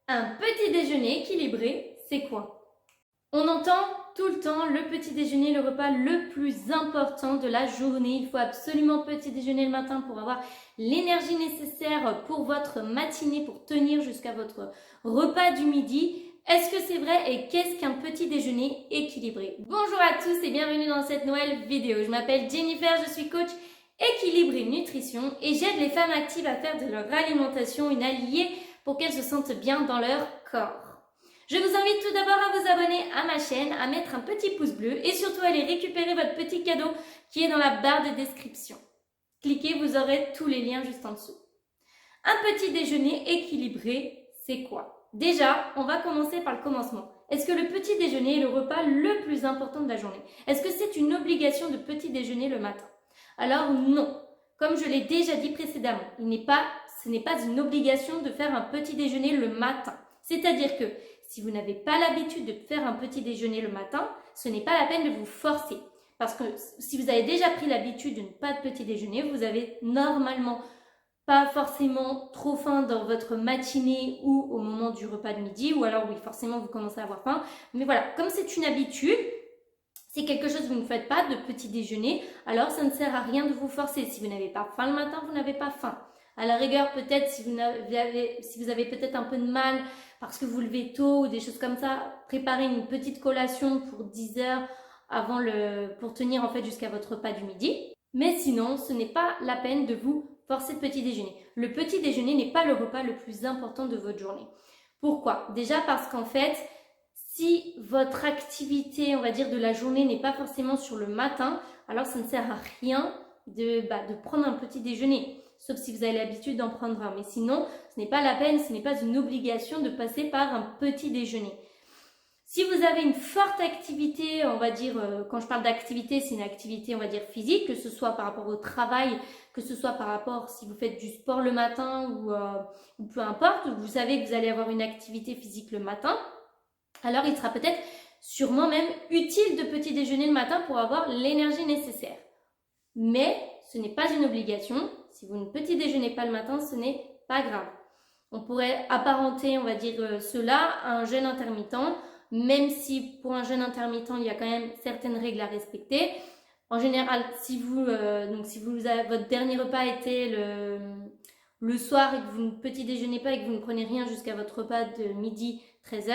Un petit déjeuner équilibré, c'est quoi? On entend tout le temps le petit déjeuner, le repas le plus important de la journée. Il faut absolument petit déjeuner le matin pour avoir l'énergie nécessaire pour votre matinée, pour tenir jusqu'à votre repas du midi. Est-ce que c'est vrai et qu'est-ce qu'un petit déjeuner équilibré? Bonjour à tous et bienvenue dans cette nouvelle vidéo. Je m'appelle Jennifer, je suis coach équilibré nutrition et j'aide les femmes actives à faire de leur alimentation une alliée pour qu'elles se sentent bien dans leur corps. Je vous invite tout d'abord à vous abonner à ma chaîne, à mettre un petit pouce bleu et surtout à aller récupérer votre petit cadeau qui est dans la barre de description. Cliquez, vous aurez tous les liens juste en dessous. Un petit déjeuner équilibré, c'est quoi? Déjà, on va commencer par le commencement. Est-ce que le petit déjeuner est le repas le plus important de la journée? Est-ce que c'est une obligation de petit déjeuner le matin? Alors non. Comme je l'ai déjà dit précédemment, ce n'est pas une obligation de faire un petit déjeuner le matin. C'est-à-dire que si vous n'avez pas l'habitude de faire un petit déjeuner le matin, ce n'est pas la peine de vous forcer. Parce que si vous avez déjà pris l'habitude de ne pas de petit déjeuner, vous avez normalement pas forcément trop faim dans votre matinée ou au moment du repas de midi, ou alors oui, forcément vous commencez à avoir faim. Mais voilà, comme c'est une habitude, c'est quelque chose que vous ne faites pas de petit déjeuner, alors ça ne sert à rien de vous forcer. Si vous n'avez pas faim le matin, vous n'avez pas faim. À la rigueur, peut-être si vous avez peut-être un peu de mal parce que vous levez tôt ou des choses comme ça, préparez une petite collation pour 10 heures pour tenir en fait jusqu'à votre repas du midi. Mais sinon, ce n'est pas la peine de vous forcer de petit déjeuner. Le petit déjeuner n'est pas le repas le plus important de votre journée. Pourquoi? Déjà parce qu'en fait, si votre activité, on va dire, de la journée n'est pas forcément sur le matin, alors ça ne sert à rien de prendre un petit déjeuner. Sauf si vous avez l'habitude d'en prendre un. Mais sinon, ce n'est pas la peine, ce n'est pas une obligation de passer par un petit déjeuner. Si vous avez une forte activité, on va dire, quand je parle d'activité, c'est une activité, on va dire, physique, que ce soit par rapport au travail, que ce soit par rapport si vous faites du sport le matin ou peu importe, vous savez que vous allez avoir une activité physique le matin, alors il sera peut-être sûrement même utile de petit déjeuner le matin pour avoir l'énergie nécessaire. Mais ce n'est pas une obligation. Si vous ne petit déjeunez pas le matin, ce n'est pas grave. On pourrait apparenter, on va dire, cela à un jeûne intermittent, même si pour un jeûne intermittent, il y a quand même certaines règles à respecter. En général, si votre dernier repas était le soir et que vous ne petit déjeunez pas et que vous ne prenez rien jusqu'à votre repas de midi 13h,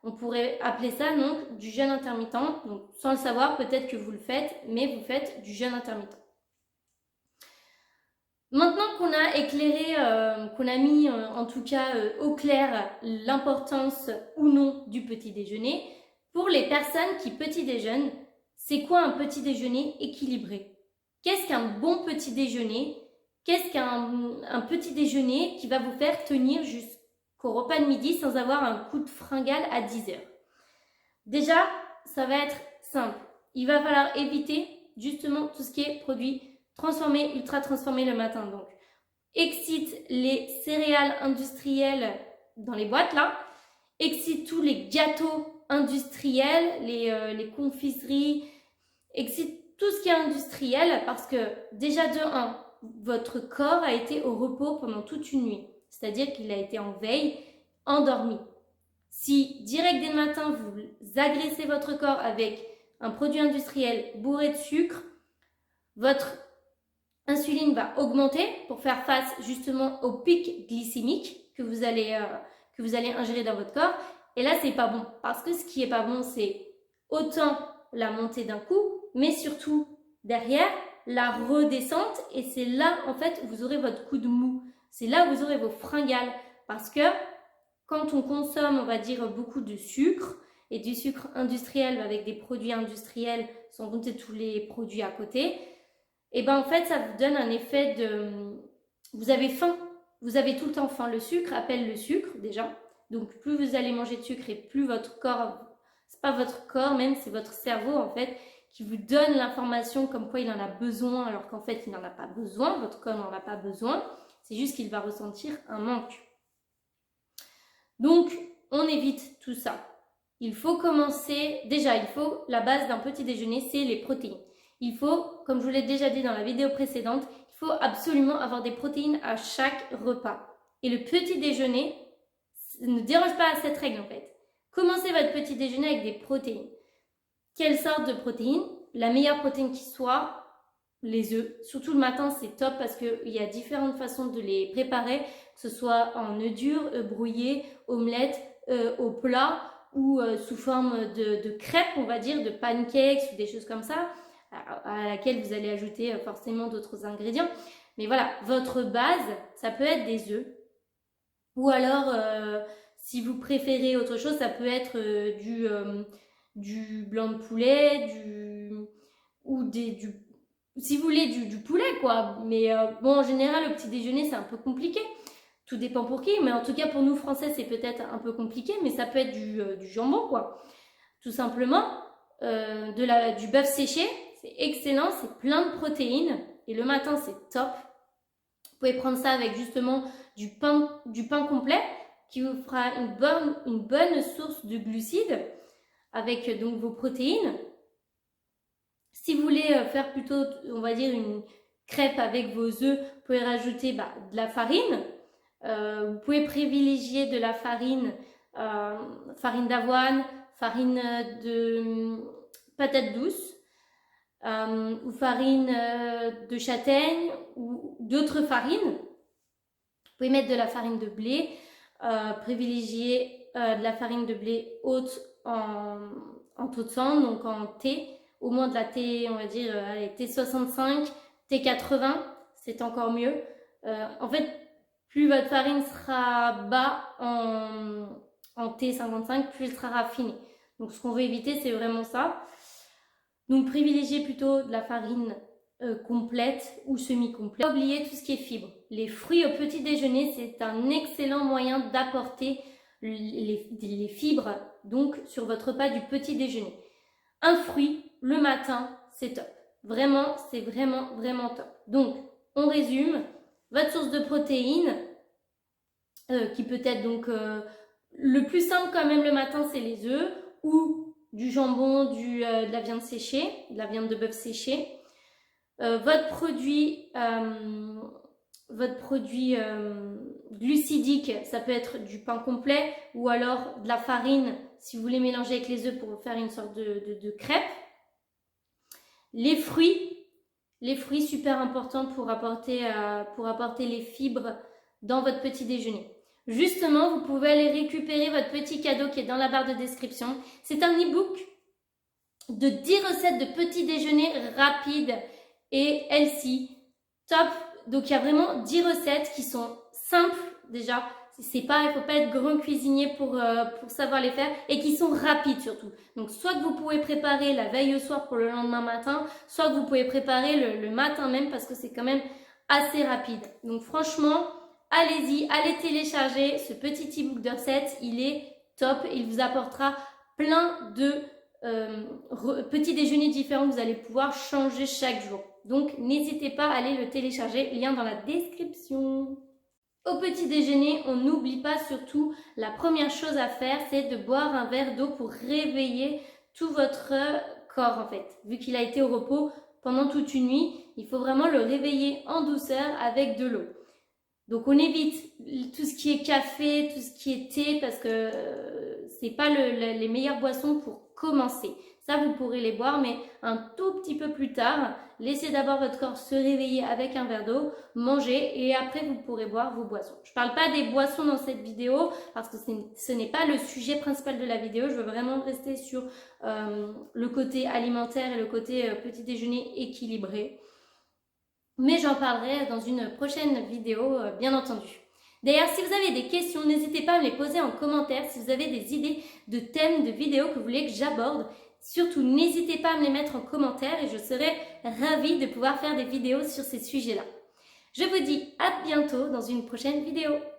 on pourrait appeler ça donc du jeûne intermittent. Donc sans le savoir, peut-être que vous le faites, mais vous faites du jeûne intermittent. Maintenant qu'on a éclairé, qu'on a mis en tout cas au clair l'importance ou non du petit déjeuner, pour les personnes qui petit déjeunent, c'est quoi un petit déjeuner équilibré? Qu'est-ce qu'un bon petit déjeuner? Qu'est-ce qu'un petit déjeuner qui va vous faire tenir jusqu'au repas de midi sans avoir un coup de fringale à 10h? Déjà, ça va être simple. Il va falloir éviter justement tout ce qui est produit transformé, ultra transformé le matin. Donc, excite les céréales industrielles dans les boîtes là, excite tous les gâteaux industriels, les confiseries, excite tout ce qui est industriel parce que déjà de 1, votre corps a été au repos pendant toute une nuit. C'est-à-dire qu'il a été en veille, endormi. Si direct dès le matin, vous agressez votre corps avec un produit industriel bourré de sucre, votre insuline va augmenter pour faire face justement au pic glycémique que vous allez ingérer dans votre corps. Et là, c'est pas bon. Parce que ce qui est pas bon, c'est autant la montée d'un coup, mais surtout derrière, la redescente. Et c'est là, en fait, où vous aurez votre coup de mou. C'est là où vous aurez vos fringales. Parce que quand on consomme, on va dire, beaucoup de sucre, et du sucre industriel avec des produits industriels, sans compter tous les produits à côté, et ben en fait, ça vous donne un effet de... Vous avez faim, vous avez tout le temps faim. Le sucre appelle le sucre, déjà. Donc, plus vous allez manger de sucre et plus votre corps... C'est pas votre corps même, c'est votre cerveau, en fait, qui vous donne l'information comme quoi il en a besoin, alors qu'en fait, il n'en a pas besoin. Votre corps n'en a pas besoin. C'est juste qu'il va ressentir un manque. Donc, on évite tout ça. Il faut commencer... Déjà, la base d'un petit déjeuner, c'est les protéines. Il faut, comme je vous l'ai déjà dit dans la vidéo précédente, il faut absolument avoir des protéines à chaque repas. Et le petit déjeuner, ne déroge pas à cette règle en fait. Commencez votre petit déjeuner avec des protéines. Quelle sorte de protéines? La meilleure protéine qui soit, les œufs. Surtout le matin, c'est top parce qu'il y a différentes façons de les préparer, que ce soit en œufs durs, œufs brouillés, omelettes, au plat ou sous forme de crêpes, on va dire, de pancakes ou des choses comme ça, à laquelle vous allez ajouter forcément d'autres ingrédients. Mais voilà, votre base, ça peut être des œufs. Ou alors, si vous préférez autre chose, ça peut être du blanc de poulet, si vous voulez du poulet quoi. Mais bon, en général, au petit déjeuner, c'est un peu compliqué. Tout dépend pour qui, mais en tout cas pour nous Français, c'est peut-être un peu compliqué, mais ça peut être du jambon quoi. Tout simplement, du bœuf séché, c'est excellent, c'est plein de protéines et le matin c'est top. Vous pouvez prendre ça avec justement du pain complet qui vous fera une bonne source de glucides avec donc vos protéines. Si vous voulez faire plutôt, on va dire, une crêpe avec vos œufs, vous pouvez rajouter de la farine. Vous pouvez privilégier de la farine d'avoine, farine de patate douce ou farine de châtaigne ou d'autres farines. Vous pouvez mettre de la farine de blé, privilégier de la farine de blé haute en taux de sang, donc en T, au moins de la T, on va dire, T65, T80, c'est encore mieux. En fait, plus votre farine sera bas en T55, plus elle sera raffinée. Donc ce qu'on veut éviter, c'est vraiment ça. Donc privilégiez plutôt de la farine complète ou semi-complète. N'oubliez tout ce qui est fibres. Les fruits au petit déjeuner, c'est un excellent moyen d'apporter les fibres donc sur votre repas du petit déjeuner. Un fruit le matin, c'est top. Vraiment, c'est vraiment top. Donc, on résume. Votre source de protéines, qui peut être donc le plus simple quand même le matin, c'est les œufs ou du jambon, de la viande séchée, de la viande de bœuf séchée. Votre produit glucidique, ça peut être du pain complet ou alors de la farine si vous voulez mélanger avec les œufs pour faire une sorte de crêpe. Les fruits super importants pour apporter les fibres dans votre petit déjeuner. Justement, vous pouvez aller récupérer votre petit cadeau qui est dans la barre de description. C'est un e-book de 10 recettes de petit déjeuner rapides et healthy. Top. Donc, il y a vraiment 10 recettes qui sont simples déjà. Il ne faut pas être grand cuisinier pour savoir les faire et qui sont rapides surtout. Donc, soit que vous pouvez préparer la veille au soir pour le lendemain matin, soit que vous pouvez préparer le matin même parce que c'est quand même assez rapide. Donc, franchement, allez-y, allez télécharger ce petit e-book de recettes. Il est top. Il vous apportera plein de petits déjeuners différents que vous allez pouvoir changer chaque jour. Donc, n'hésitez pas à aller le télécharger. Lien dans la description. Au petit déjeuner, on n'oublie pas surtout la première chose à faire, c'est de boire un verre d'eau pour réveiller tout votre corps en fait. Vu qu'il a été au repos pendant toute une nuit, il faut vraiment le réveiller en douceur avec de l'eau. Donc on évite tout ce qui est café, tout ce qui est thé parce que c'est pas les meilleures boissons pour commencer. Ça, vous pourrez les boire, mais un tout petit peu plus tard. Laissez d'abord votre corps se réveiller avec un verre d'eau, mangez et après vous pourrez boire vos boissons. Je ne parle pas des boissons dans cette vidéo parce que ce n'est pas le sujet principal de la vidéo. Je veux vraiment rester sur le côté alimentaire et le côté petit déjeuner équilibré. Mais j'en parlerai dans une prochaine vidéo, bien entendu. D'ailleurs, si vous avez des questions, n'hésitez pas à me les poser en commentaire. Si vous avez des idées de thèmes de vidéos que vous voulez que j'aborde, surtout n'hésitez pas à me les mettre en commentaire et je serai ravie de pouvoir faire des vidéos sur ces sujets-là. Je vous dis à bientôt dans une prochaine vidéo.